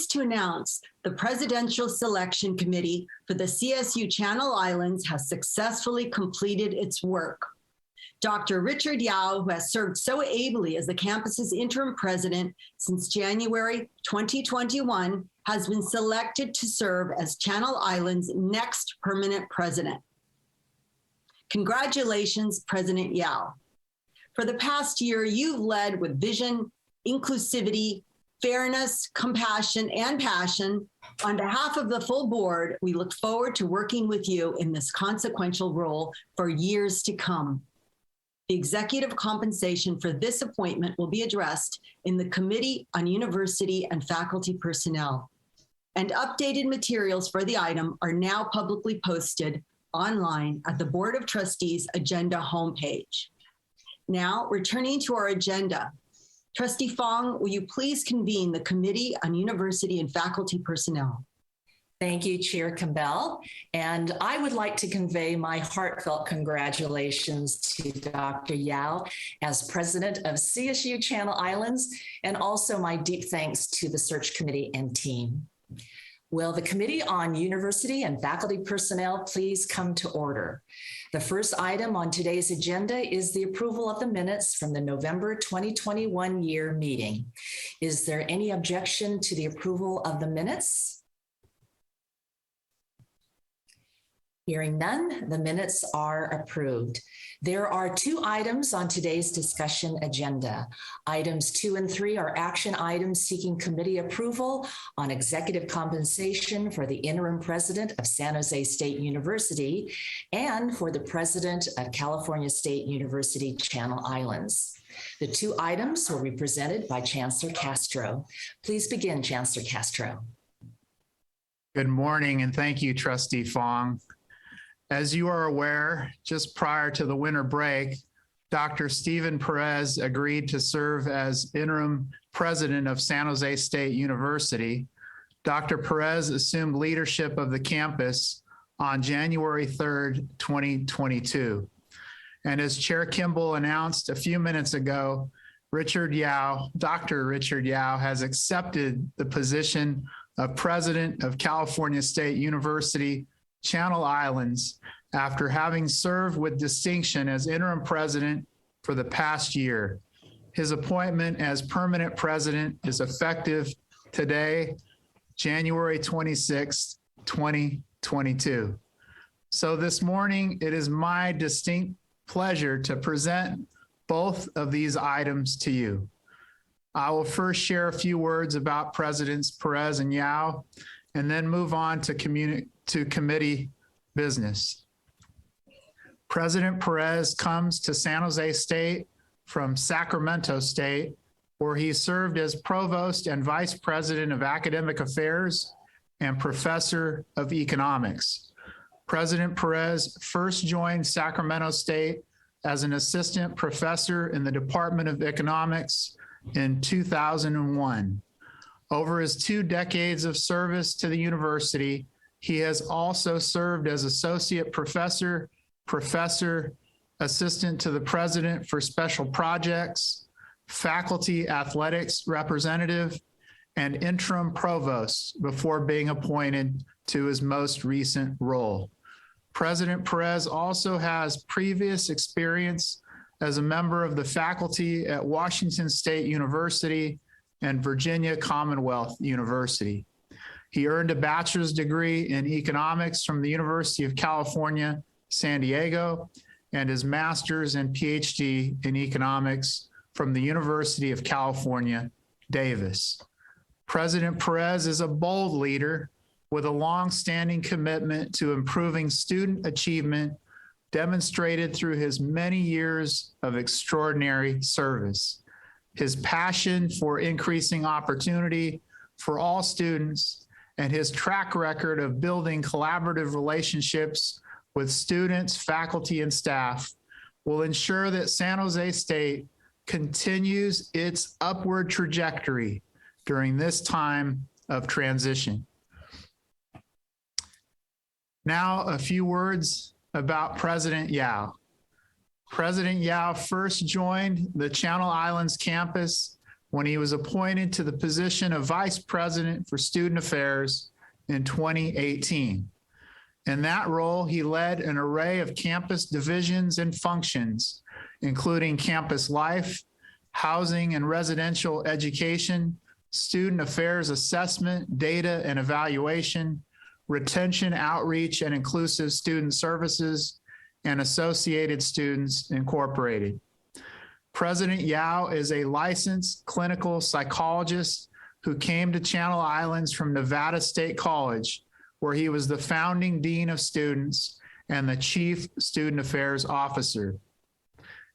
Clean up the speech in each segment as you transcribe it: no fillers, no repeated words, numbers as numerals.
pleased to announce the Presidential Selection Committee for the CSU Channel Islands has successfully completed its work. Dr. Richard Yao, who has served so ably as the campus's interim president since January 2021, has been selected to serve as Channel Islands' next permanent president. Congratulations, President Yao. For the past year, you've led with vision, inclusivity, fairness, compassion, and passion. On behalf of the full board, we look forward to working with you in this consequential role for years to come. The executive compensation for this appointment will be addressed in the Committee on University and Faculty Personnel. And updated materials for the item are now publicly posted online at the Board of Trustees agenda homepage. Now, returning to our agenda, Trustee Fong, will you please convene the Committee on University and Faculty Personnel? Thank you, Chair Campbell. And I would like to convey my heartfelt congratulations to Dr. Yao as president of CSU Channel Islands, and also my deep thanks to the search committee and team. Will the Committee on University and Faculty Personnel please come to order? The first item on today's agenda is the approval of the minutes from the November 2021 year meeting. Is there any objection to the approval of the minutes? Hearing none, the minutes are approved. There are two items on today's discussion agenda. Items 2 and 3 are action items seeking committee approval on executive compensation for the interim president of San Jose State University and for the president of California State University Channel Islands. The two items will be presented by Chancellor Castro. Please begin, Chancellor Castro. Good morning, and thank you, Trustee Fong. As you are aware, just prior to the winter break, Dr. Stephen Perez agreed to serve as interim president of San Jose State University. Dr. Perez assumed leadership of the campus on January 3rd, 2022. And as Chair Kimball announced a few minutes ago, Dr. Richard Yao has accepted the position of president of California State University Channel Islands after having served with distinction as interim president for the past year. His appointment as permanent president is effective today, January 26, 2022. So this morning, it is my distinct pleasure to present both of these items to you. I will first share a few words about Presidents Perez and Yao, and then move on to committee business. President Perez comes to San Jose State from Sacramento State, where he served as provost and vice president of academic affairs and professor of economics. President Perez first joined Sacramento State as an assistant professor in the Department of Economics in 2001. Over his 2 decades of service to the university, he has also served as associate professor, assistant to the president for special projects, faculty athletics representative, and interim provost before being appointed to his most recent role. President Perez also has previous experience as a member of the faculty at Washington State University and Virginia Commonwealth University. He earned a bachelor's degree in economics from the University of California, San Diego, and his master's and PhD in economics from the University of California, Davis. President Perez is a bold leader with a long-standing commitment to improving student achievement demonstrated through his many years of extraordinary service. His passion for increasing opportunity for all students and his track record of building collaborative relationships with students, faculty, and staff will ensure that San Jose State continues its upward trajectory during this time of transition. Now, a few words about President Yao. President Yao first joined the Channel Islands campus when he was appointed to the position of Vice President for Student Affairs in 2018. In that role, he led an array of campus divisions and functions, including campus life, housing and residential education, student affairs assessment, data and evaluation, retention, outreach, and inclusive student services, and Associated Students Incorporated. President Yao is a licensed clinical psychologist who came to Channel Islands from Nevada State College, where he was the founding dean of students and the chief student affairs officer.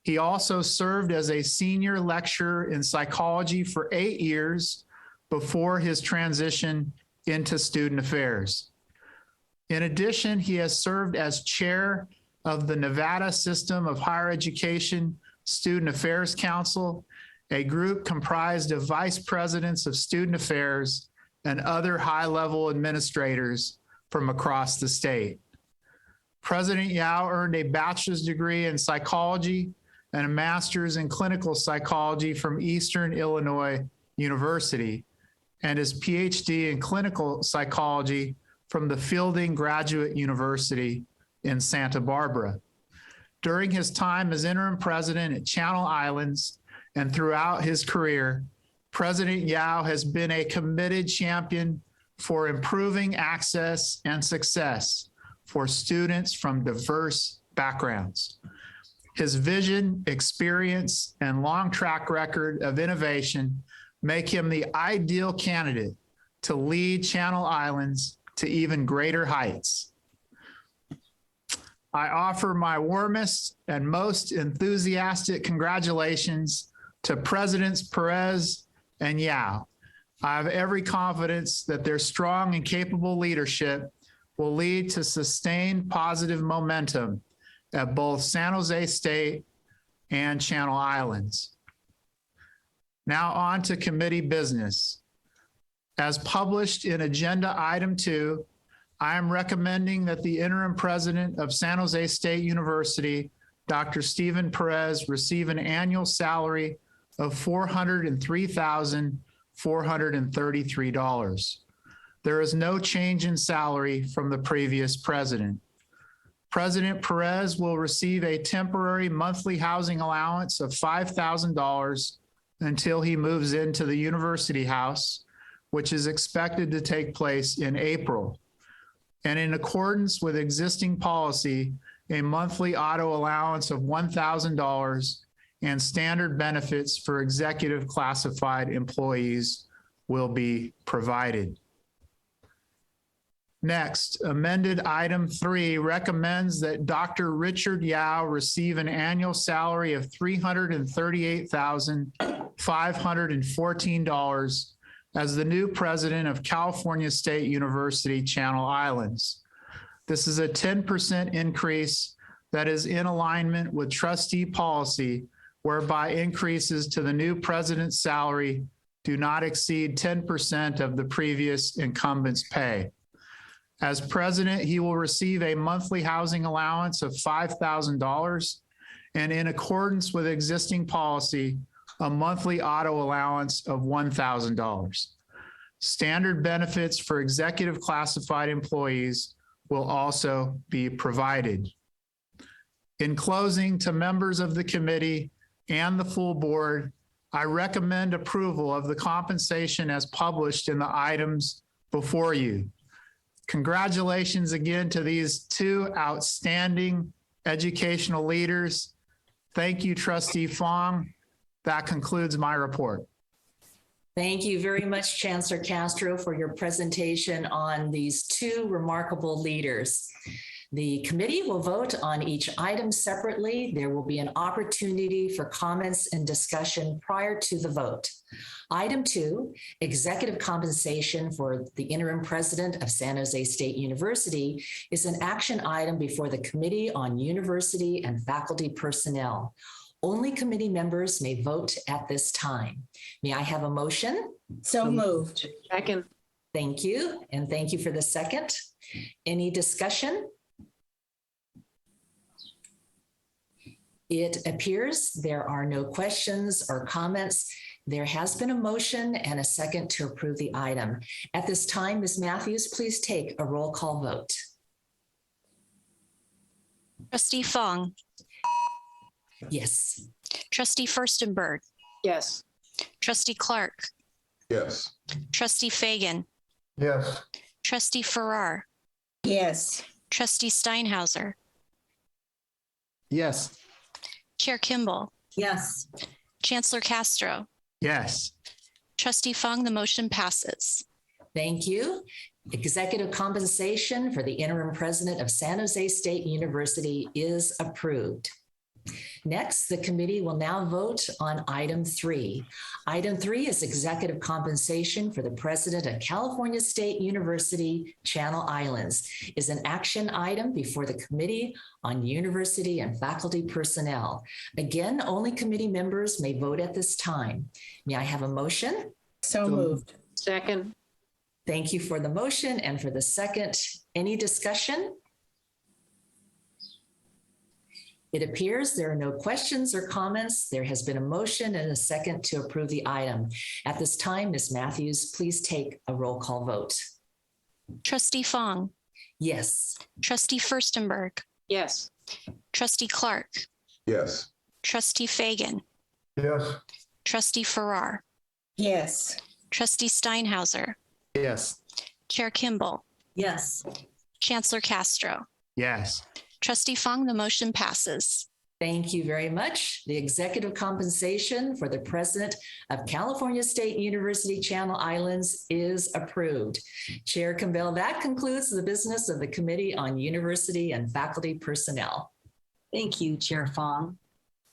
He also served as a senior lecturer in psychology for 8 years before his transition into student affairs. In addition, he has served as chair of the Nevada System of Higher Education Student Affairs Council, a group comprised of vice presidents of student affairs and other high-level administrators from across the state. President Yao earned a bachelor's degree in psychology and a master's in clinical psychology from Eastern Illinois University, and his PhD in clinical psychology from the Fielding Graduate University in Santa Barbara. During his time as interim president at Channel Islands and throughout his career, President Yao has been a committed champion for improving access and success for students from diverse backgrounds. His vision, experience, and long track record of innovation make him the ideal candidate to lead Channel Islands to even greater heights. I offer my warmest and most enthusiastic congratulations to Presidents Perez and Yao. I have every confidence that their strong and capable leadership will lead to sustained positive momentum at both San Jose State and Channel Islands. Now on to committee business. As published in Agenda Item 2, I am recommending that the interim president of San Jose State University, Dr. Stephen Perez, receive an annual salary of $403,433. There is no change in salary from the previous president. President Perez will receive a temporary monthly housing allowance of $5,000 until he moves into the university house, which is expected to take place in April. And in accordance with existing policy, a monthly auto allowance of $1,000 and standard benefits for executive classified employees will be provided. Next, amended item 3 recommends that Dr. Richard Yao receive an annual salary of $338,514 as the new president of California State University, Channel Islands. This is a 10% increase that is in alignment with trustee policy, whereby increases to the new president's salary do not exceed 10% of the previous incumbent's pay. As president, he will receive a monthly housing allowance of $5,000, and in accordance with existing policy, a monthly auto allowance of $1,000. Standard benefits for executive classified employees will also be provided. In closing, to members of the committee and the full board, I recommend approval of the compensation as published in the items before you. Congratulations again to these two outstanding educational leaders. Thank you, Trustee Fong. That concludes my report. Thank you very much, Chancellor Castro, for your presentation on these two remarkable leaders. The committee will vote on each item separately. There will be an opportunity for comments and discussion prior to the vote. Item 2, executive compensation for the interim president of San Jose State University, is an action item before the Committee on University and Faculty Personnel. Only committee members may vote at this time. May I have a motion? So moved. Second. Thank you, and thank you for the second. Any discussion? It appears there are no questions or comments. There has been a motion and a second to approve the item. At this time, Ms. Matthews, please take a roll call vote. Trustee Fong, Yes. Trustee Furstenberg, Yes. Trustee Clark, Yes. Trustee Fagan, Yes. Trustee Farrar, Yes. Trustee Steinhauser, Yes. Chair Kimball, Yes. Chancellor Castro, Yes. Trustee Fong, the motion passes. Thank you. Executive compensation for the interim president of San Jose State University is approved. Next, the committee will now vote on item 3. Item 3 is executive compensation for the president of California State University, Channel Islands, is an action item before the Committee on University and Faculty Personnel. Again, only committee members may vote at this time. May I have a motion? So moved. Second. Thank you for the motion and for the second. Any discussion? It appears there are no questions or comments. There has been a motion and a second to approve the item. At this time, Ms. Matthews, please take a roll call vote. Trustee Fong, Yes. Trustee Furstenberg, Yes. Trustee Clark, Yes. Trustee Fagan, Yes. Trustee Farrar, Yes. Trustee Steinhauser, Yes. Chair Kimball, Yes. Chancellor Castro, Yes. Trustee Fong, the motion passes. Thank you very much. The executive compensation for the president of California State University, Channel Islands is approved. Chair Campbell, that concludes the business of the Committee on University and Faculty Personnel. Thank you, Chair Fong.